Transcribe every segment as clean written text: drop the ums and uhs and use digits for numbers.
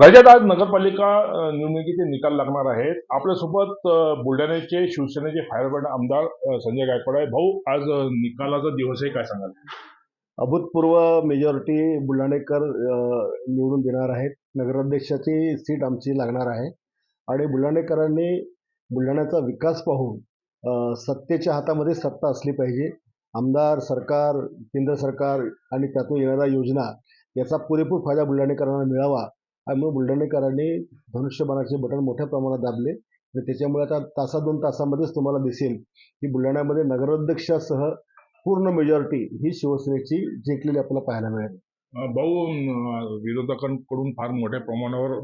राज्यात आज नगरपालिका निवडणुकीचे निकाल लागणार आहेत. आपल्यासोबत बुलढाण्याचे शिवसेनेचे फायरब्रँड आमदार संजय गायकवाड आहे. भाऊ, आज निकालाचा दिवस आहे, काय सांगाल? अभूतपूर्व मेजॉरिटी बुलढाणेकर निवडून देणार आहेत. नगराध्यक्षाची सीट आमची लागणार आहे आणि बुलढाणेकरांनी बुलढाण्याचा विकास पाहून सत्तेच्या हातामध्ये सत्ता असली पाहिजे. आमदार, सरकार, केंद्र सरकार आणि त्यातून येणाऱ्या योजना याचा पुरेपूर फायदा बुलढाणेकरांना मिळावा आणि मग बुलढाणेकरांनी धनुष्यबाणाचे बटन मोठ्या प्रमाणात दाबले आणि त्याच्यामुळे आता तासा 2 तासामध्येच तुम्हाला दिसेल की बुलढाण्यामध्ये नगराध्यक्षासह पूर्ण मेजॉरिटी ही शिवसेनेची जिंकलेली आपल्याला पाहायला मिळेल. भाऊ, विरोधकांकडून फार मोठ्या प्रमाणावर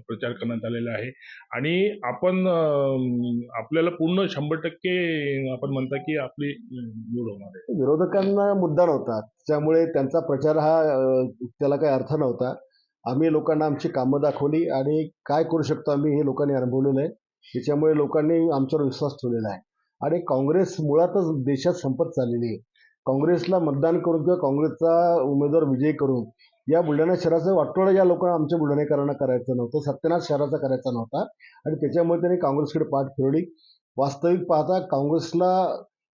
प्रचार करण्यात आलेला आहे आणि आपण आपल्याला पूर्ण 100% आपण म्हणता की आपली निवड होणार आहे. विरोधकांना मुद्दा नव्हता, त्यामुळे त्यांचा प्रचार हा त्याला काही अर्थ नव्हता. आम्ही लोकांना आमची कामं दाखवली आणि काय करू शकतो आम्ही हे लोकांनी अनुभवलेलं आहे. त्याच्यामुळे लोकांनी आमच्यावर विश्वास ठेवलेला आहे आणि काँग्रेस मुळातच देशात संपत चाललेली आहे. काँग्रेसला मतदान करून किंवा काँग्रेसचा उमेदवार विजयी करून या बुलढाणा शहराचं वाटोळं या लोकांना आमच्या बुलढाणेकरांना करायचं नव्हतं, सत्यानाश शहराचा करायचा नव्हता आणि त्याच्यामुळे त्यांनी काँग्रेसकडे पाठ फिरवली. वास्तविक पाहता काँग्रेसला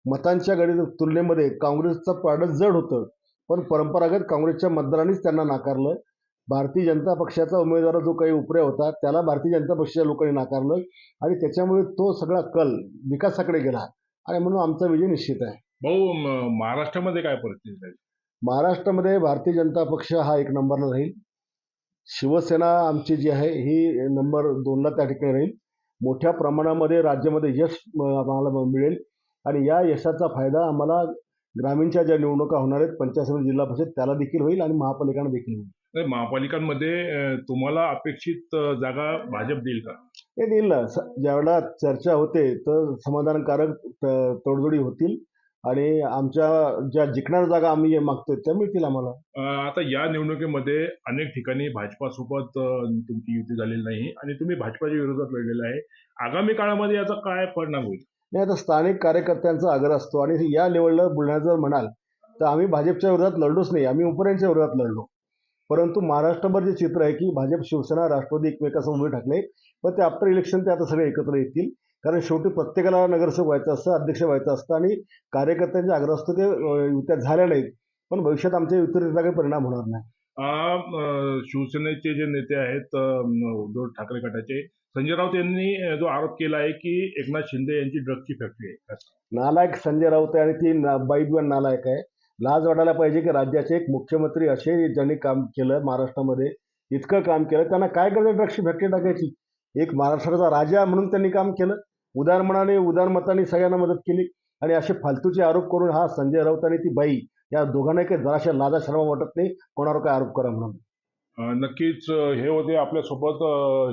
मतांच्या तुलनेमध्ये काँग्रेसचं पारडं जड होतं, पण परंपरागत काँग्रेसच्या मतदारांनीच त्यांना नाकारलं. भारतीय जनता पक्षाचा उमेदवार जो काही उपऱ्या होता त्याला भारतीय जनता पक्षाच्या लोकांनी नाकारलं आणि त्याच्यामुळे तो सगळा कल विकासाकडे गेला आणि म्हणून आमचा विजय निश्चित आहे. भाऊ, महाराष्ट्रामध्ये काय परिस्थिती आहे? महाराष्ट्रामध्ये भारतीय जनता पक्ष हा 1 नंबरला राहील. शिवसेना आमची जी आहे ही नंबर 2ला त्या ठिकाणी राहील. मोठ्या प्रमाणामध्ये राज्यामध्ये यश आम्हाला मिळेल आणि या यशाचा फायदा आम्हाला ग्रामीणच्या ज्या निवडणुका होणार आहेत, पंचायत समिती, जिल्हा परिषद त्याला देखील होईल आणि महापालिकांना देखील होईल. महापालिकांमध्ये तुम्हाला अपेक्षित जागा भाजप देईल का? हे देईल ना. ज्यावेळेला चर्चा होते तर समाधानकारक तडजोडी होतील आणि आमच्या ज्या जिंकणाऱ्या जागा आम्ही मागतोय त्या मिळतील आम्हाला. आता या निवडणुकीमध्ये अनेक ठिकाणी भाजपासोबत तुमची युती झालेली नाही आणि तुम्ही भाजपाच्या विरोधात लढलेला आहे. आगामी काळामध्ये याचा काय परिणाम होईल? नाही, आता स्थानिक कार्यकर्त्यांचा आग्रह असतो आणि या लेवलला बुलढाणा जर म्हणाल तर आम्ही भाजपच्या विरोधात लढलोच नाही, आम्ही उपऱ्यांच्या विरोधात लढलो. परंतु महाराष्ट्रभर जे चित्र आहे की भाजप, शिवसेना, राष्ट्रवादी एकमेकासमोर उभे ठाकले, पण ते आफ्टर इलेक्शन ते आता सगळे एकत्र येतील. कारण शेवटी प्रत्येकाला नगरसेवक व्हायचं असतं, अध्यक्ष व्हायचं असतं आणि कार्यकर्त्यांचे आग्रह असतो ते युत्या झाल्या नाहीत, पण भविष्यात आमच्या युतीचा काही परिणाम होणार नाही. शिवसेनेचे जे नेते आहेत उद्धव ठाकरे गटाचे, संजय राऊत यांनी जो आरोप केला आहे की एकनाथ शिंदे यांची ड्रग्जची फॅक्टरी आहे. नालायक संजय राऊत आहे आणि ती बाई पण नालायक आहे. लाज वाटायला पाहिजे की राज्याचे एक मुख्यमंत्री असे ज्यांनी काम केलं महाराष्ट्रामध्ये, इतकं काम केलं, त्यांना काय गरज ड्रग्सची फॅक्टरी टाकायची? एक महाराष्ट्राचा राजा म्हणून त्यांनी काम केलं, उदारमनाने उदारमताने सगळ्यांना मदत केली आणि असे फालतूचे आरोप करून हा संजय राऊत आणि ती बाई या दोघांना काही जराशा लाजा शर्मा वाटत नाही कोणावर काय आरोप करा म्हणून. नक्कीच हे होते आपल्यासोबत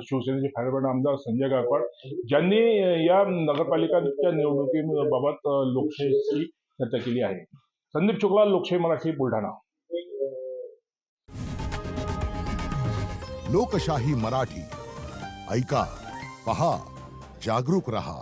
शिवसेनेचे फायरब्रँड आमदार संजय गायकवाड, ज्यांनी या नगरपालिकांच्या निवडणुकीबाबत लोकशाहीची चर्चा केली आहे. संदीप शुक्ला, लोकशाही मराठी, बुलढाणा. लोकशाही मराठी ऐका, पहा, जागरूक रहा.